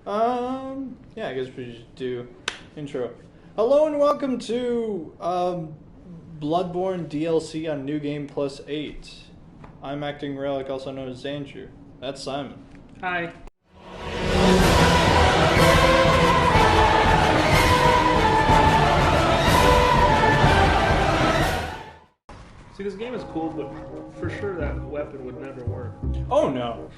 Yeah, I guess we should do intro. Hello and welcome to Bloodborne DLC on New Game Plus 8. I'm Acting Relic, also known as Andrew. That's Simon. Hi. See, this game is cool, but for sure that weapon would never work. Oh no.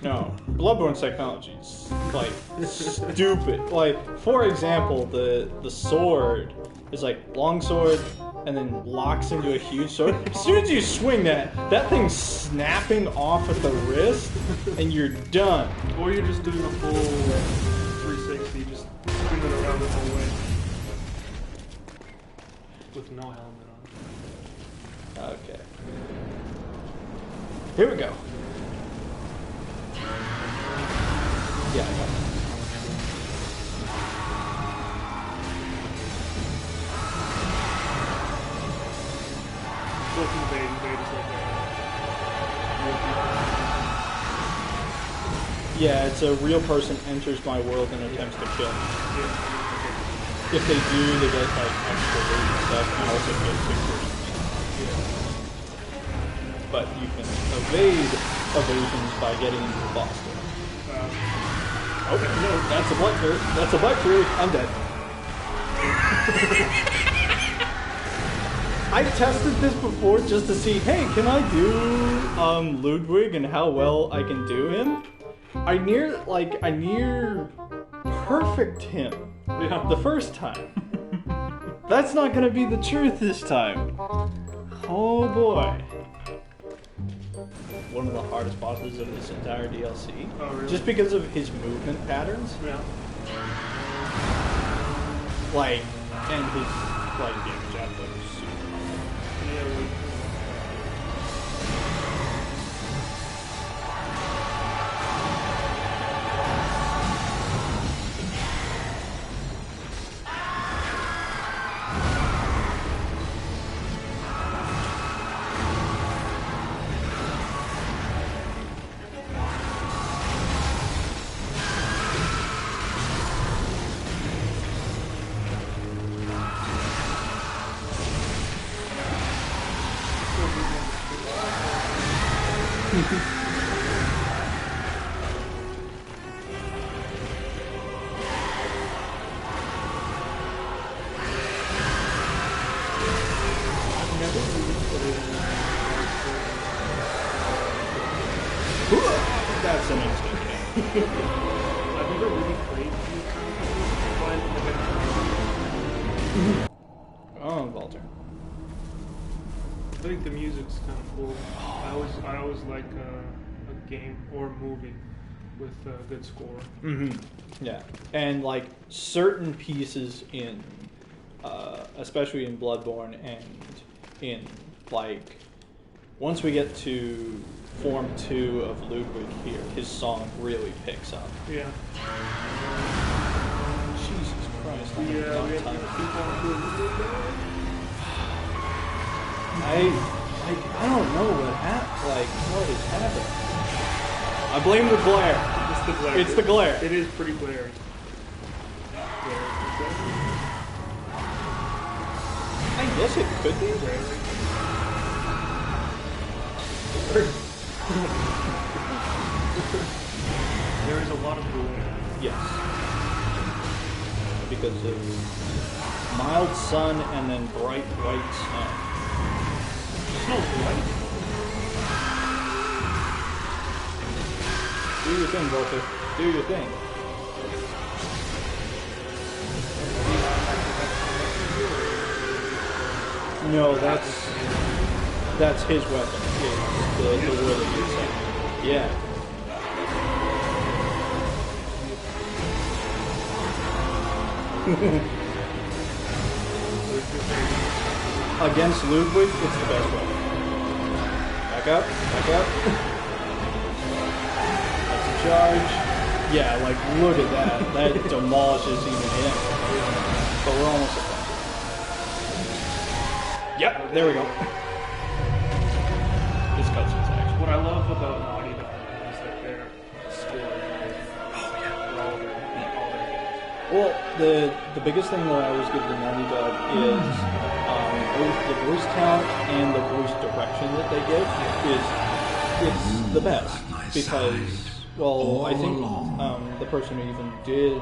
Bloodborne's technology is like stupid. Like, for example, the sword is like long sword and then locks into a huge sword. As soon as you swing that thing's snapping off at the wrist and you're done. Or you're just doing a full 360, just spinning around the whole way. With no helmet on. Okay. Here we go. Yeah, I got it. Yeah, it's a real person enters my world and attempts to kill me. If they do, they get like extra loot and stuff, and also get security. But you can evade evasions by getting into the boss door. Okay, no, that's a blood curve. That's a blood curve. I'm dead. I tested this before just to see, hey, can I do Ludwig and how well I can do him? I near perfect him the first time. That's not gonna be the truth this time. Oh boy. One of the hardest bosses of this entire DLC. Oh, really? Just because of his movement patterns. Yeah. Like, and his damage output is super high. Yeah, That's an instant game. I've never really played these Oh, Walter. I think the music's kind of cool. I always like a game or movie with a good score. Mm-hmm. Yeah, and like certain pieces in, especially in Bloodborne and in like, once we get to Form 2 of Ludwig here, his song really picks up. Yeah. Jesus Christ. We have to keep on doing I don't know what is happening. I blame the glare. It's the glare. It's the glare. It is pretty glaring. I guess it could be. There is a lot of glare. Yes. Because of mild sun and then bright white snow. Snow's white. Do your thing, Walter. Do your thing. No, that's his weapon. The wood that you're saying. Yeah. Against Ludwig, it's the best weapon. Back up, back up. That's a charge. Yeah, like, look at that. That demolishes even him. But we're almost at that. Yep, there we go. This cutscene's actually. What I love about Naughty Dog is that they're scored all their Well, the biggest thing that I always give the Naughty Dog is both the voice talent and the voice direction that they give is the best because, well, I think the person who even did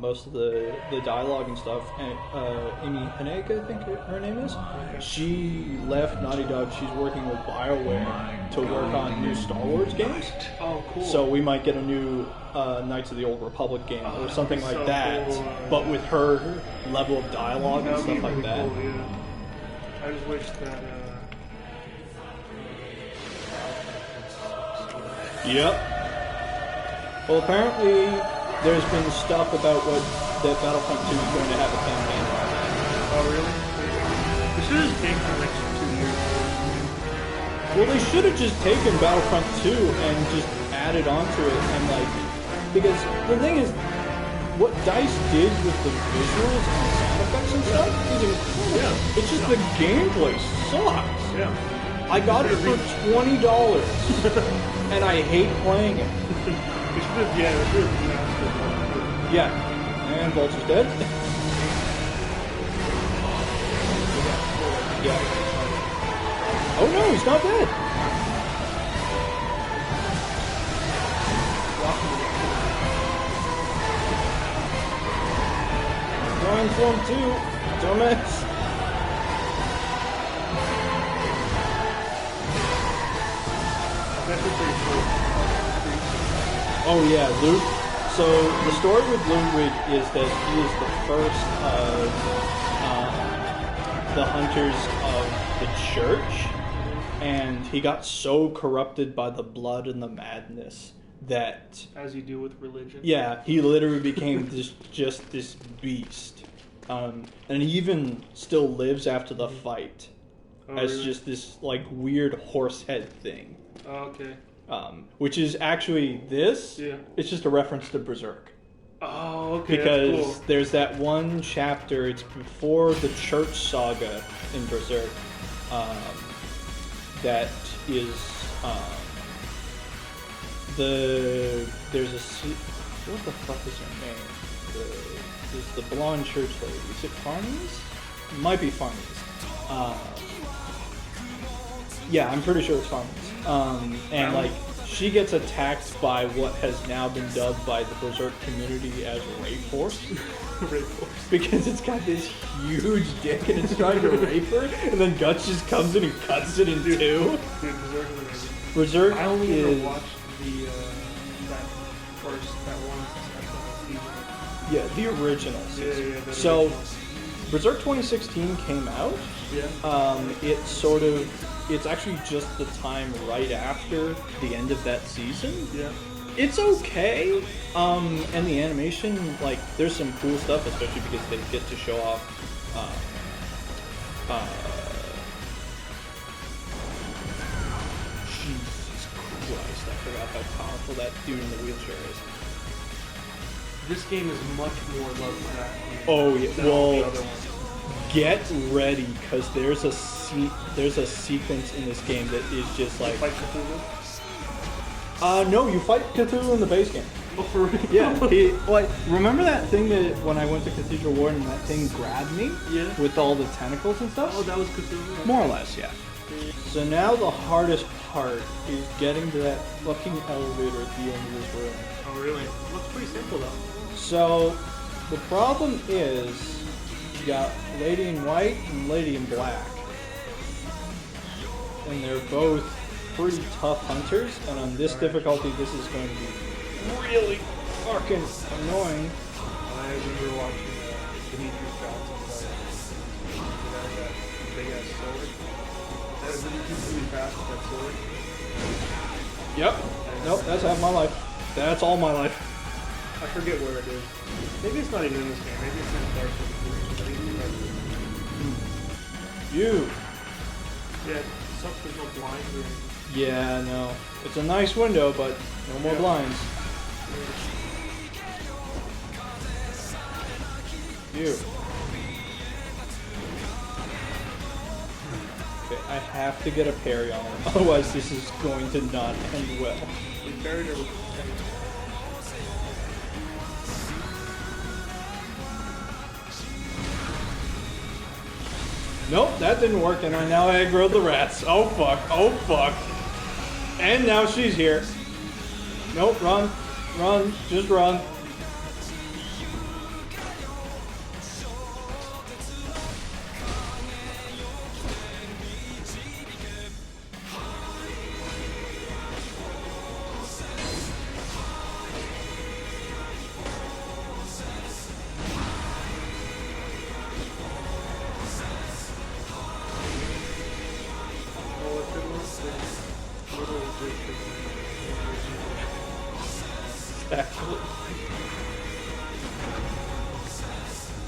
most of the dialogue and stuff, Amy Hennig, I think her name is, she left Naughty Dog. She's working with BioWare to work on new Star Wars games. Oh, cool. So we might get a new Knights of the Old Republic game or something like so that, cool. But with her level of dialogue and stuff like that. Cool, yeah. I just wish that... Yep. Well, apparently there's been stuff about that Battlefront 2 is going to have a campaign. Oh, really? They should have taken the next 2 years. Well, they should have just taken Battlefront 2 and just added onto it and because the thing is, what DICE did with the visuals and the sound effects and stuff is incredible. Yeah. It's just the gameplay sucks. Yeah. I got it for $20 and I hate playing it. Yeah, and Vulture's dead. Yeah. Oh no, he's not dead. Going for him too, dumbass. Oh yeah, Luke. So the story with Ludwig is that he is the first of the hunters of the church, and he got so corrupted by the blood and the madness that, as you do with religion, yeah, he literally became just this beast, and he even still lives after the fight as really? Just this weird horse head thing. Oh, okay. Which is actually this. Yeah. It's just a reference to Berserk. Oh, okay. Because that's cool. There's that one chapter. It's before the church saga in Berserk. That is there's a what the fuck is her name? There's the blonde church lady. Is it Farnese? It might be Farnese. Yeah, I'm pretty sure it's Farnese. And she gets attacked by what has now been dubbed by the Berserk community as Rape Force. Rape Force. Because it's got this huge dick and it's trying to rape her, and then Guts just comes in and cuts it in two. Dude, Berserk is amazing. Berserk I only is... ever watched that one season. Yeah, the original season. Yeah, so, Berserk 2016 came out. Yeah. It's actually just the time right after the end of that season. Yeah. It's okay. And the animation, there's some cool stuff, especially because they get to show off, Jesus Christ, I forgot how powerful that dude in the wheelchair is. This game is much more love-packed. Oh, yeah. Than all the other ones. Get ready, because there's a sequence in this game that is just You fight Cthulhu? No, you fight Cthulhu in the base game. Oh, for real? Yeah. Remember that thing that when I went to Cathedral Ward and that thing grabbed me? Yeah. With all the tentacles and stuff? Oh, that was Cthulhu? More or less, yeah. So now the hardest part is getting to that fucking elevator at the end of this room. Oh, really? It looks pretty simple, though. So, the problem is, you got Lady in White and Lady in Black. And they're both pretty tough hunters, and on this difficulty, this is going to be really fucking annoying. I remember watching Demetrius Johnson play that big-ass sword. That was really fast with that sword. Yep. Nope, that's half my life. That's all my life. I forget where it is. Maybe it's not even in this game. Maybe it's in Dark Souls 3. You. Yeah, there's no blinds or anything. Yeah, no. It's a nice window, but no more blinds. You. Okay, I have to get a parry on him, otherwise this is going to not end well. We buried her with Nope, that didn't work, and I now aggroed the rats. Oh fuck, oh fuck. And now she's here. Nope, run, just run.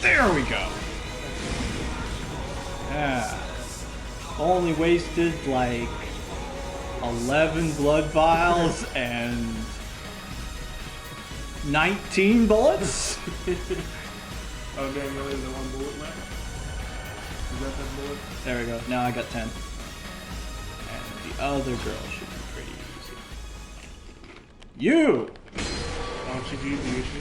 There we go. Yeah. Only wasted like 11 blood vials and 19 bullets. Oh, damn, really? The one bullet left? Is that that bullet? There we go. Now I got 10. And the other girl should be pretty easy. You! Oh, she's easy, is she?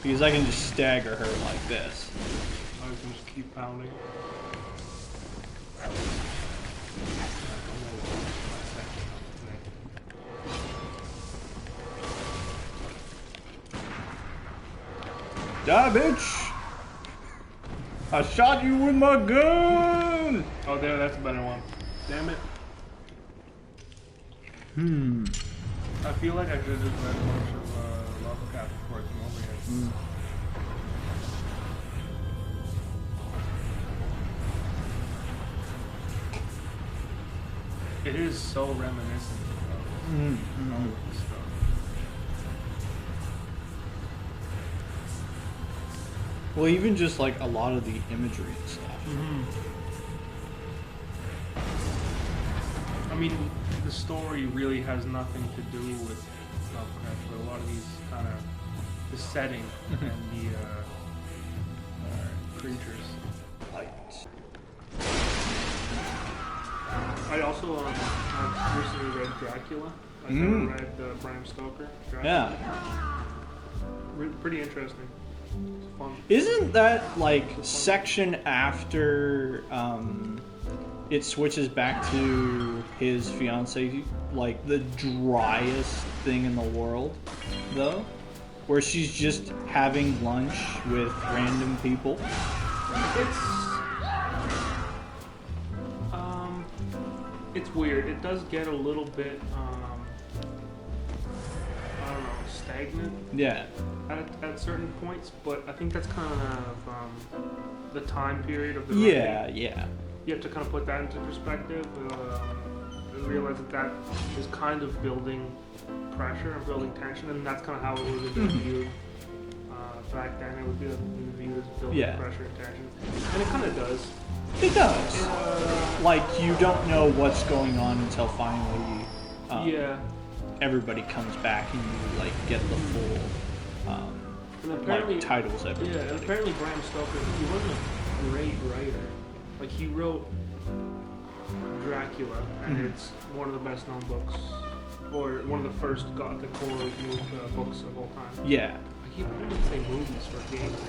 Because I can just stagger her like this. I can just keep pounding. Die, bitch! I shot you with my gun! Oh, there, that's a better one. Damn it. I feel like I could have just read a bunch of lava cap before I came over here. It is so reminiscent of all this stuff. Well, even just like a lot of the imagery and stuff. I mean, the story really has nothing to do with Lovecraft, but a lot of these kind of the setting and the creatures. Lights. I also I've recently read Dracula. I've never read Bram Stoker. Dracula. Yeah. Pretty interesting. It's fun. Isn't that like section after it switches back to his fiance, like the driest thing in the world, though? Where she's just having lunch with random people? It's weird. It does get a little bit, I don't know, stagnant. Yeah. At certain points, but I think that's kind of the time period of the Yeah, writing. yeah. You have to kind of put that into perspective and realize that is kind of building pressure and building tension, and that's kind of how it was viewed back then. It would be viewed as building pressure and tension, and it kind of does. It does. Like, you don't know what's going on until finally everybody comes back and you like get the full like titles every Yeah, and apparently Bram Stoker, he wasn't a great writer. Like, he wrote Dracula, and it's one of the best known books, or one of the first gothic horror books of all time. Yeah. I keep wanting to say movies for games,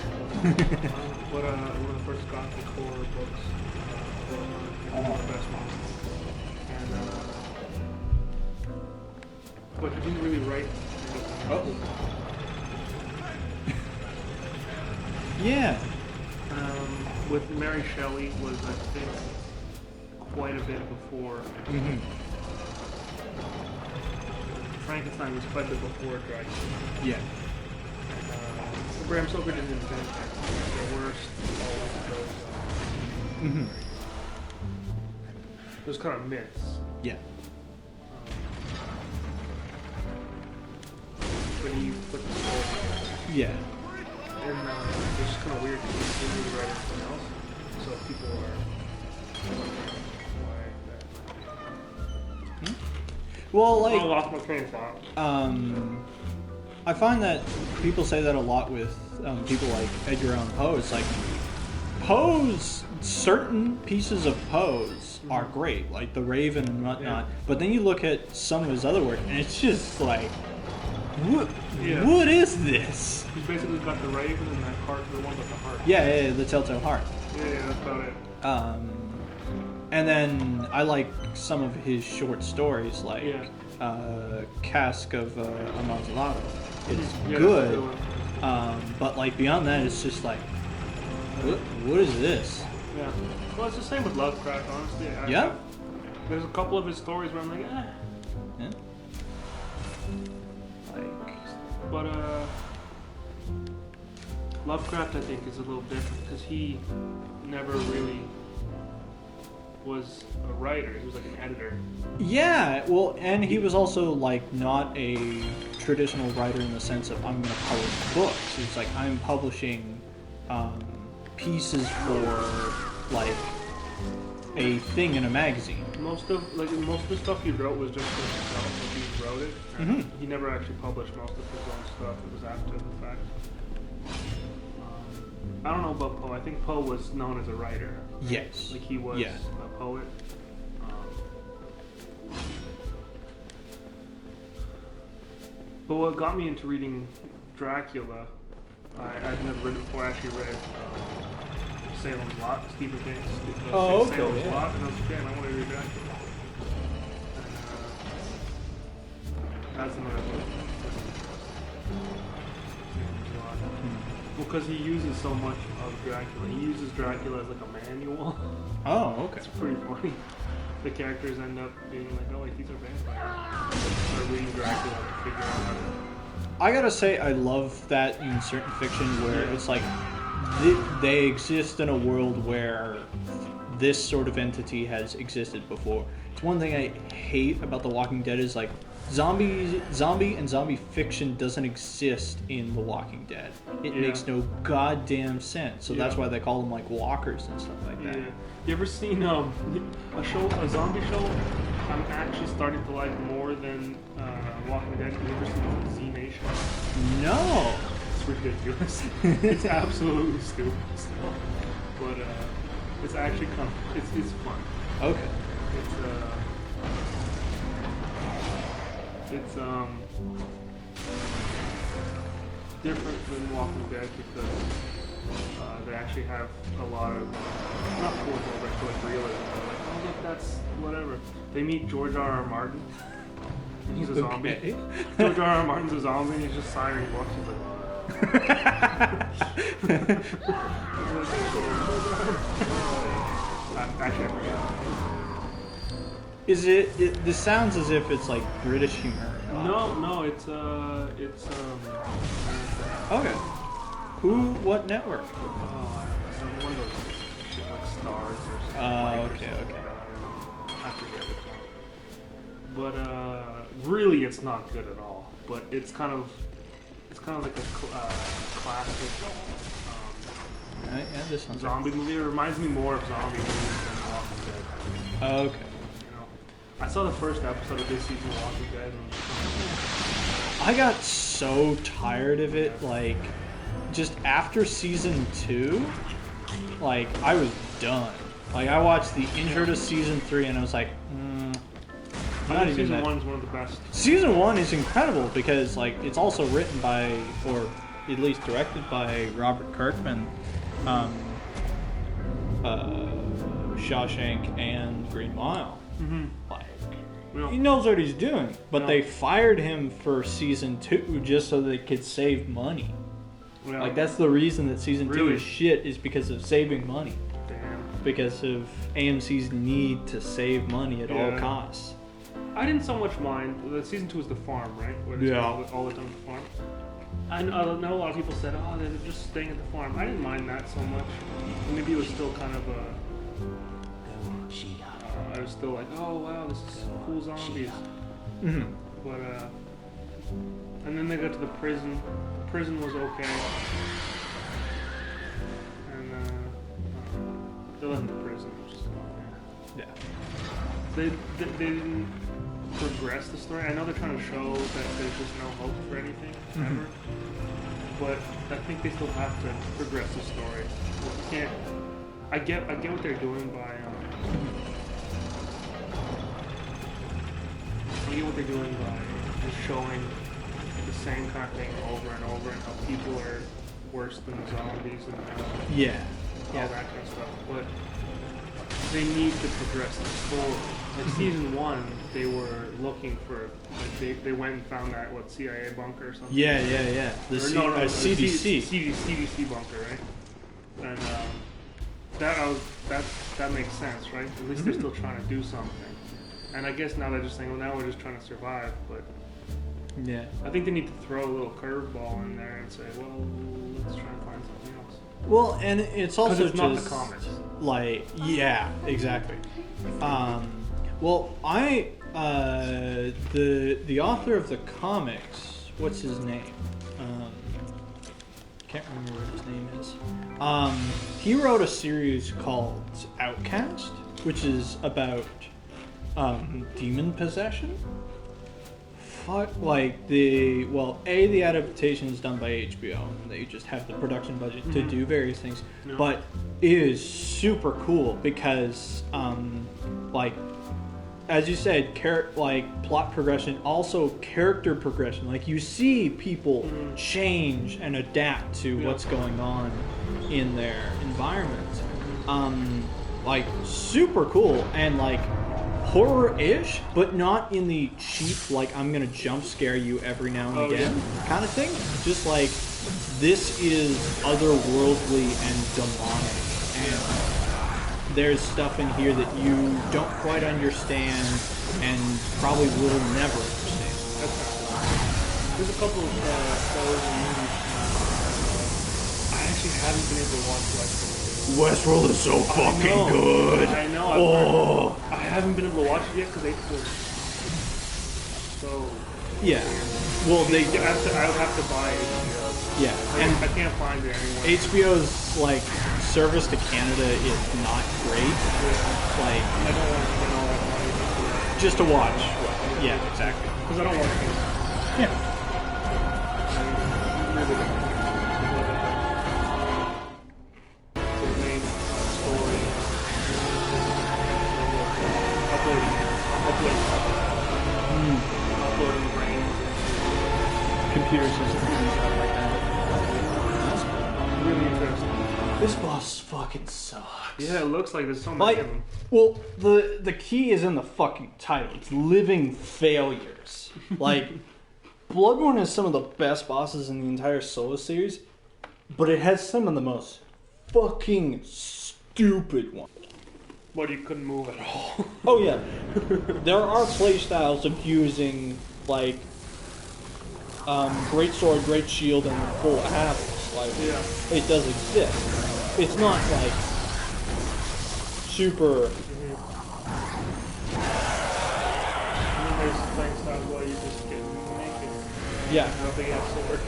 but one of the first gothic horror books, one of the best ones. And but he didn't really write anything. Yeah. With Mary Shelley was, I think, quite a bit before. Frankenstein was quite a bit before Dracula. Yeah. Bram Stoker didn't invent it. The worst always goes. Those kind of myths. Yeah. But he put the soul together. Yeah. And it's just kind of weird because he didn't really write anything else. So people are wondering why that. Well, like, I lost my train of thought. I find that people say that a lot with people like Edgar Allan Poe. It's like certain pieces of Poe's are great, like The Raven and whatnot. But then you look at some of his other work, and it's just like what is this? He's basically got the Raven and that heart, the one with the heart. Yeah, the Telltale Heart. Yeah, that's about it. And then I like some of his short stories, like Cask of Amontillado. It's good, but like beyond that, it's just like, what is this? Yeah. Well, it's the same with Lovecraft, honestly. There's a couple of his stories where I'm like, eh. Yeah. But Lovecraft, I think, is a little different because he never really was a writer. He was like an editor. Yeah, well, and he was also like not a traditional writer in the sense of I'm going to publish books. He's like I'm publishing pieces for like a thing in a magazine. Most of the stuff he wrote was just for himself. Like he wrote it. And he never actually published most of his own stuff. It was after the fact. I don't know about Poe. I think Poe was known as a writer. Right? Yes. Like he was a poet. But what got me into reading Dracula, I'd never read it before. I actually read Salem's Lot, Stephen King's Salem's Lot, and I was like, damn, I want to read Dracula. And that's another book. Well, because he uses so much of Dracula. He uses Dracula as like a manual. Oh, okay. It's pretty funny. The characters end up being like, oh, wait, these are vampires. Start reading Dracula to figure out how to... I gotta say, I love that in certain fiction where it's like they exist in a world where this sort of entity has existed before. It's one thing I hate about The Walking Dead is like zombie and zombie fiction doesn't exist in The Walking Dead. It makes no goddamn sense. So that's why they call them like walkers and stuff like that. Yeah. You ever seen a zombie show? I'm actually starting to like more than Walking Dead. You ever seen Z Nation? No. It's ridiculous. It's absolutely stupid stuff. But it's actually it's fun. Okay. It's different than Walking Dead because they actually have a lot of not cool, but like realism. They're like, oh look, that's whatever. They meet George R.R. Martin. He's a zombie. Okay. George R.R. Martin's a zombie and he's just signing books. He's like, actually, I forget. Is it? This sounds as if it's like British humor. No, it's Okay. Who? What network? one of those like stars or something. Okay. I forget which one. But really, it's not good at all. But it's kind of like a classic This sounds zombie movie. It reminds me more of zombie movies than Walking Dead. Okay. I saw the first episode of this season of Walking Dead and I got so tired of it, like, just after season 2, like, I was done. Like, I watched the intro to season 3 and I was like, not even season that. 1 is one of the best. Season 1 is incredible because, like, it's also written by, or at least directed by Robert Kirkman, Shawshank and Green Mile. Mm-hmm. Like, Yeah. he knows what he's doing, but Yeah. they fired him for season 2 just so they could save money. Yeah. Like, that's the reason that season 2 Really? is shit, is because of saving money. Damn. Because of AMC's need to save money at all Yeah. costs. I didn't so much mind. The season 2 is the farm, right? Where they Yeah. spend all the time at the farm. I know a lot of people said, oh, they're just staying at the farm. I didn't mind that so much. Maybe it was still kind of a... I was still like, oh wow, this is cool zombies. Mm-hmm. But and then they got to the prison. The prison was okay. And they left the prison, which is okay. Yeah. They didn't progress the story. I know they're trying to show that there's just no hope for anything ever. But I think they still have to progress the story. You can't. I get what they're doing by. I get what they're doing by just showing the same kind of thing over and over, and how people are worse than zombies and Yeah. all that kind of stuff. But they need to progress the story. Like season 1, they were looking for, like they went and found that CIA bunker or something. Yeah. The CDC. CDC bunker, right? And that makes sense, right? At least they're still trying to do something. And I guess now they're just saying, well, now we're just trying to survive. But yeah, I think they need to throw a little curveball in there and say, well, let's try and find something else. Well, and it's also it's just not the comics. Like, yeah, exactly. Well, the author of the comics, what's his name? Can't remember what his name is. He wrote a series called Outcast, which is about demon possession. The adaptation is done by HBO, and they just have the production budget to do various things. No. But it is super cool because, as you said, plot progression, also character progression. Like, you see people change and adapt to what's going on in their environment. Super cool and horror-ish, but not in the cheap, I'm gonna jump scare you every now and again kind of thing. Just this is otherworldly and demonic, and there's stuff in here that you don't quite understand and probably will never understand. There's a couple of shows and movies I actually haven't been able to watch Westworld is so fucking good. I know. I haven't been able to watch it yet because they so. Yeah. Well, I would have to buy HBO. Yeah, and I can't find it anywhere. HBO's service to Canada is not great. Yeah. I don't want to spend all that money just to watch. Yeah, exactly. Because I don't want to. Yeah. Uploading brains, Computer systems and stuff like that. That's really interesting. This boss fucking sucks. Yeah, it looks like there's so many of them. Well, the key is in the fucking title. It's living failures. Bloodborne has some of the best bosses in the entire Solo series, but it has some of the most fucking stupid ones. But you couldn't move at all. Oh yeah, there are play styles of using great sword, great shield, and full apples. It does exist. It's not super. There's play styles where you just get naked. Yeah. Nothing else sword.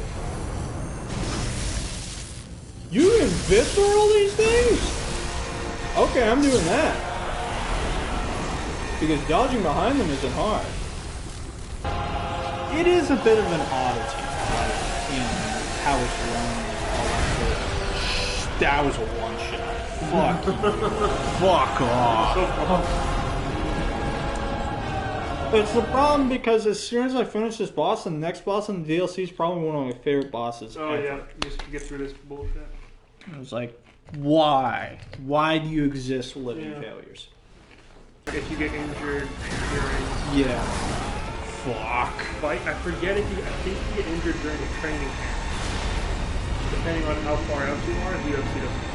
You can visceral these things? Okay, I'm doing that. Because dodging behind them isn't hard. It is a bit of an oddity, in how it's run. That was a one-shot. Fuck you. Fuck off. It's the problem because as soon as I finish this boss, the next boss in the DLC is probably one of my favorite bosses ever. Yeah, just to get through this bullshit. I was like, why? Why do you exist for living failures? If you get injured during... Yeah. Fuck. I forget I think you get injured during a training camp. Depending on how far out you are, the UFC doesn't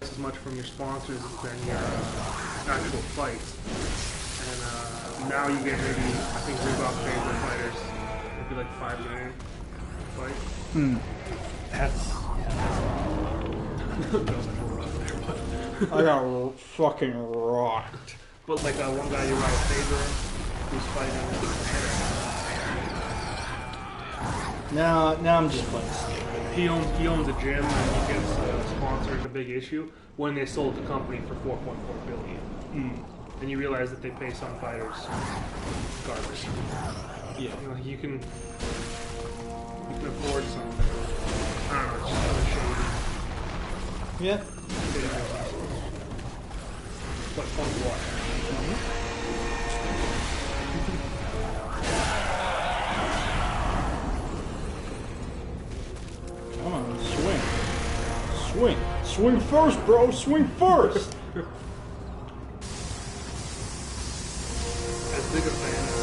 as much from your sponsors than your actual fights. And now you get maybe, I think Reebok pays their fighters maybe $5 million fight. I got fucking rocked. But that one guy you ride a favor who's fighting. Now I'm just playing stupid. He owns a gym and he gets sponsored a big issue when they sold the company for $4.4 billion. And you realize that they pay some fighters garbage. Yeah. You can afford something. I don't know, it's just kind of shady. Yeah. But fun to watch. swing. Swing first, bro. Swing first. As big a fan as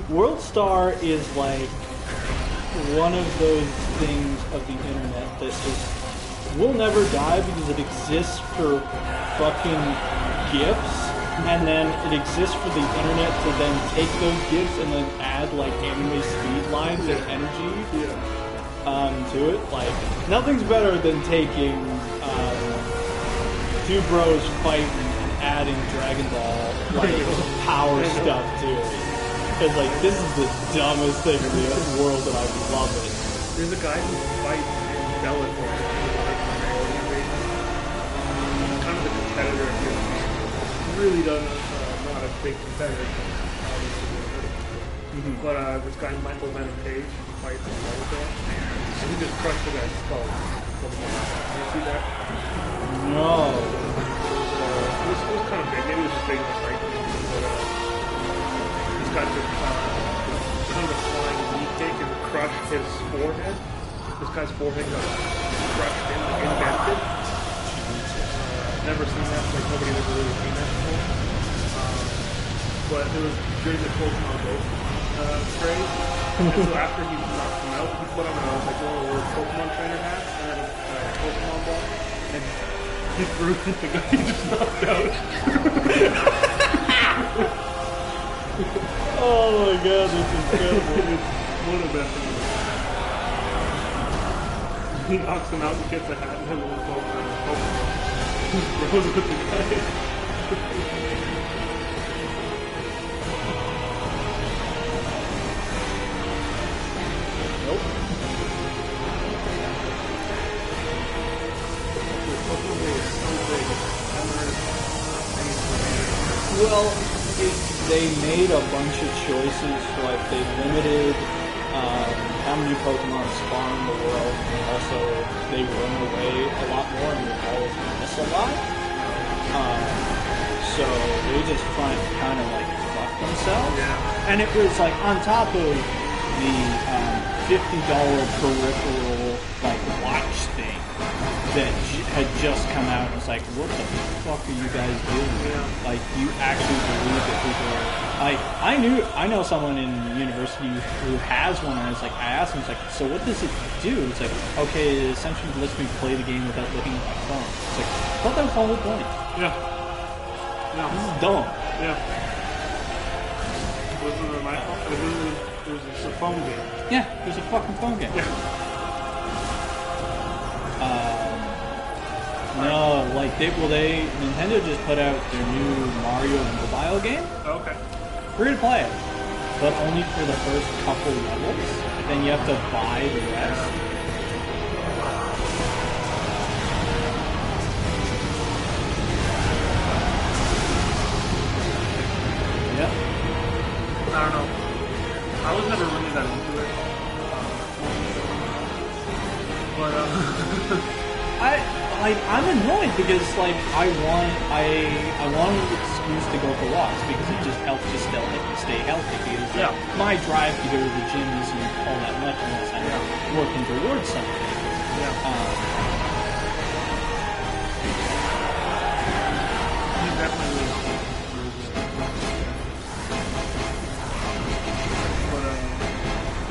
WorldStar is like one of those things of the internet that just will never die because it exists for fucking GIFs, and then it exists for the internet to then take those GIFs and then add like anime speed lines and energy to it. Like, nothing's better than taking two bros fighting and adding Dragon Ball like power stuff to it. Because like, this is the dumbest thing in the world, and I love it. There's a guy who fights in Bellator. Kind of a competitor here. Really doesn't not a big competitor. But this guy Michael Venom Page who fights in Bellator, and he just crushed the guy's skull. You see that? No. It was kind of big. Maybe it was just big in the fight. But this guy just kind of a flying knee kick and crushed his forehead. This guy's forehead got crushed and indented. Never seen that. Like, nobody ever really seen that before. But it was during the Pokemon Go craze. And so after he knocked him out, he put on like one of those Pokemon trainer hats and had a Pokemon ball. And he threw it at the guy he just knocked out. Oh my god, that's incredible. It's one of the best things. He knocks him out and gets a hat and a little Pokemon. He throws it at the guy. Nope. Well, they made a bunch of choices. Like, they limited how many Pokemon spawn in the world, and also they run away a lot more and would always miss a lot. So they just kind of like fuck themselves. Yeah. And it was like on top of the $50 peripheral like watch thing that had just come out, and it's like, what the fuck are you guys doing? Yeah. Like, you actually believe that people are like, I know someone in university who has one, and it's like, I asked him, it's like, so what does it do? It's like, okay, it essentially lets me play the game without looking at my phone. It's like, I thought that was the whole point. Yeah. This is dumb. Yeah. Wasn't it my fault? It was a phone game. Yeah, it was a fucking phone game. Yeah. No, like Nintendo just put out their new Mario mobile game. Oh, okay. Free to play it, but only for the first couple levels. Then you have to buy the rest. Yep. I don't know. I was never really that into it. But I'm annoyed because like I want an excuse to go for walks because it just helps you stay healthy. Because my drive to go to the gym isn't all that much unless I'm working towards something. You definitely will. But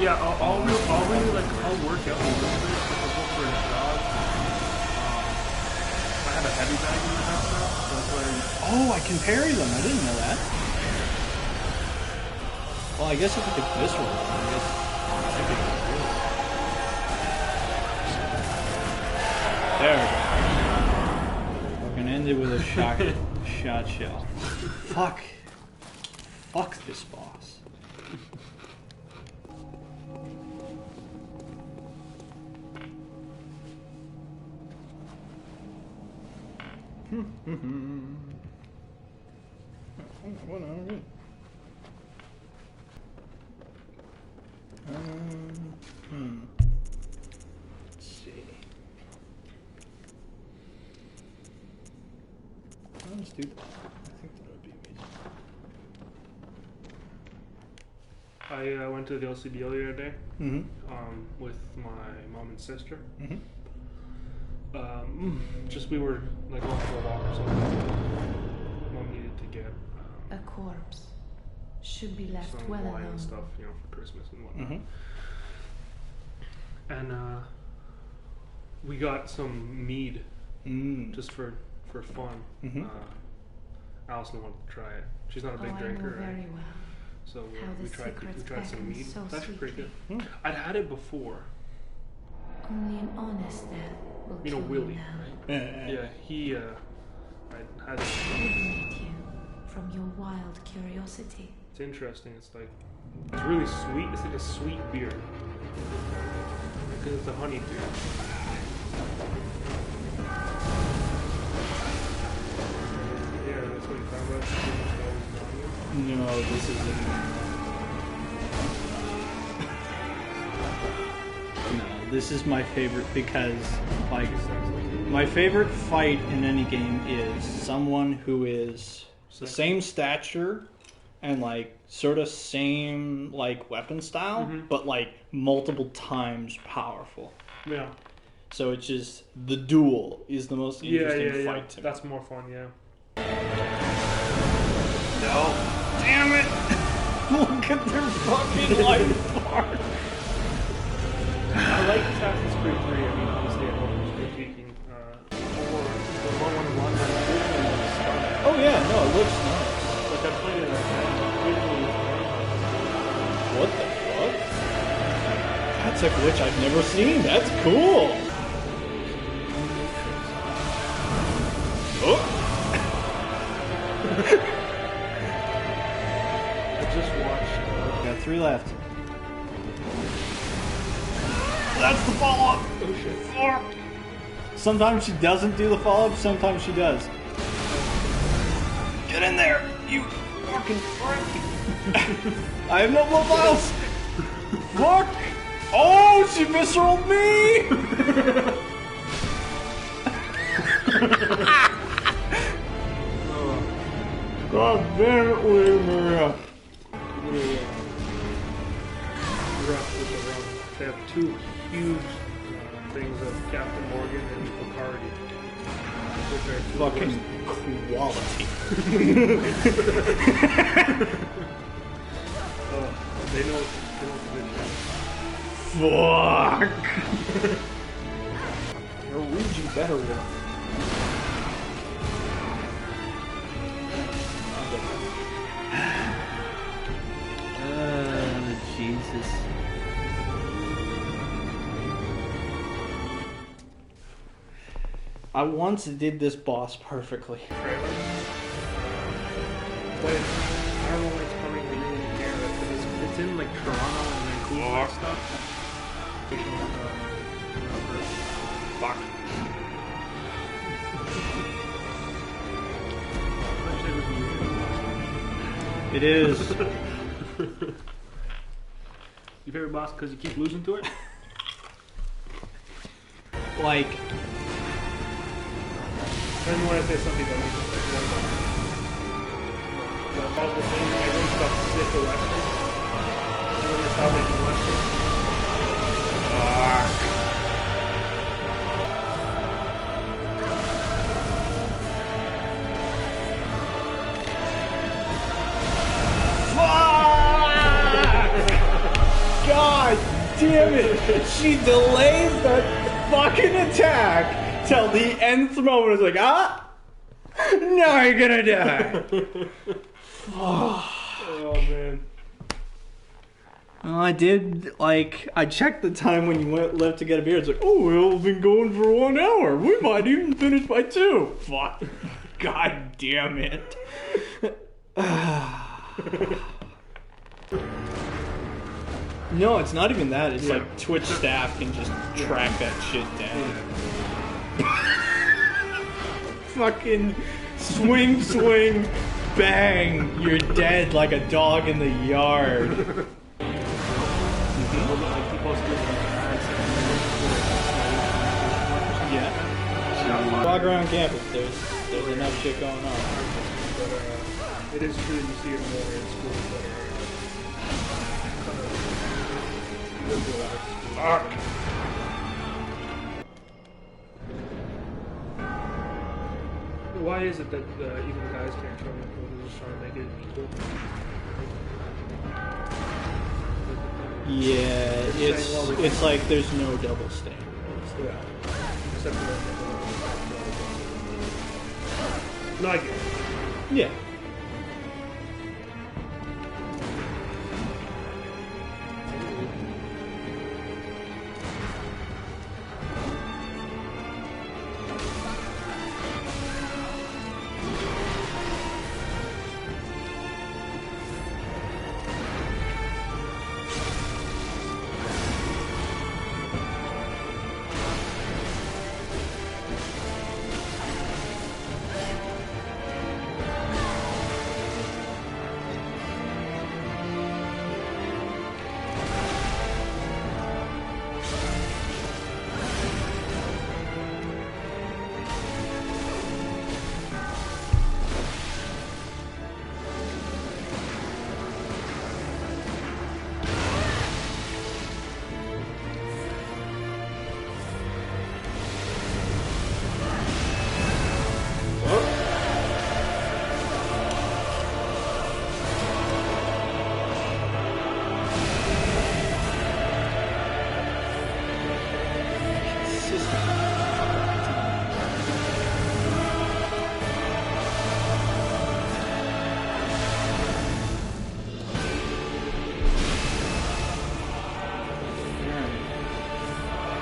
I'll work out a little bit. I'll go for a jog. I have a heavy bag in the house now. That's why. Oh, I can parry them. I didn't know that. Well, I guess if I could visceral, I guess I could do it. There we go. We're gonna end it with a shot shell. Fuck this boss. What are we? Let's see. Let's do that. I think that would be amazing. I went to the LCBO the other day with my mom and sister. Just we were like going for a walk or something. Mom needed to get a corpse should be left some well wine alone. and stuff, you know, for Christmas and whatnot. And we got some mead just for fun. Allison wanted to try it. She's not a big drinker, I know very right? well. So How we the tried secrets some beckon mead. so It's actually pretty sweetly. good. I'd had it before. Only an honest death will You know kill Willie, you now. right? Yeah, he I had it. Liberate you from your wild curiosity. It's interesting. It's really sweet. It's like a sweet beer because it's a honey beer. Yeah, that's what you found out. No, this isn't. No, this is my favorite because, like, my favorite fight in any game is someone who is the same stature and, like, sort of same, like, weapon style, but, like, multiple times powerful. Yeah. So it's just the duel is the most interesting fight to me. That's more fun, yeah. No, damn it! Look at their fucking life bar. I like Assassin's Creed 3. I mean, obviously, I know it's speaking. Or the one on Wandmacher. Oh yeah, no, it looks nice. Like I played it. What the fuck? That's a glitch I've never seen. That's cool. Oh. I just watched. Got 3 left. That's the follow-up. Oh shit. Fuck. Sometimes she doesn't do the follow-up, sometimes she does. Get in there, you fucking prick. I have no blood vials. Fuck. Oh, she visceraled me. God damn it, William Maria. They have 2 huge things of Captain Morgan and Bacardi. Which are Fucking quality. They know the Fuck. Luigi better win. Jesus. I once did this boss perfectly. But I don't know when it's coming to you in Canada. It's in like Toronto and Vancouver and stuff. Fuck. It is. Your favorite boss because you keep losing to it? Like. Then when I say something that makes me think about the thing, everyone got sick of Western. And then they stopped making Western. God damn it! She delays that fucking attack till the nth moment. It's like, now you're gonna die. Oh man. Well, I did, like, I checked the time when you left to get a beer. It's like, oh, we've been going for 1 hour. We might even finish by 2. Fuck. God damn it. No, it's not even that. It's like Twitch staff can just track that shit down. Fucking swing, bang. You're dead like a dog in the yard. Yeah. Walk around campus. There's enough shit going on. But it is true you see it more in school. Fuck. Why is it that even the guys can't show them when they're just trying to make it equal? Yeah, it's like there's no double standards. Yeah. Except for that. No, I get it. Yeah.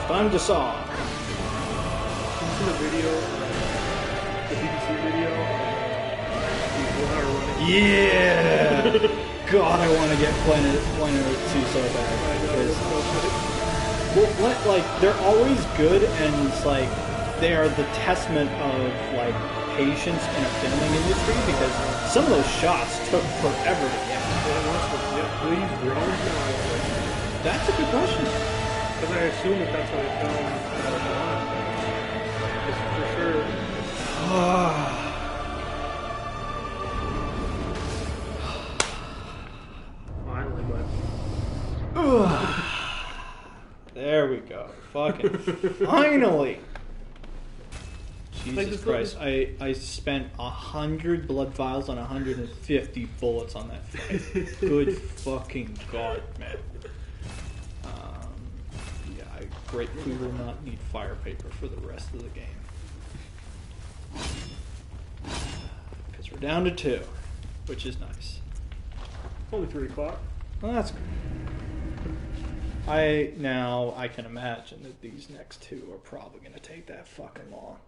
Time to saw. Did you see the video? The BBC video? Yeah! God, I want to get Planet 2 so bad. Well, like, they're always good, and it's like, they are the testament of, like, patience in a filming industry, because some of those shots took forever to get. Do they use drones now? That's a good question. Because I assume that that's how they film for sure. Finally, but there we go. Fucking finally. Jesus Christ. I spent 100 blood vials on 150 bullets on that fight. Good fucking God, man. I greatly will not need fire paper for the rest of the game. Because we're down to 2, which is nice. Only 3 o'clock. Well, that's good. I can imagine that these next 2 are probably going to take that fucking long.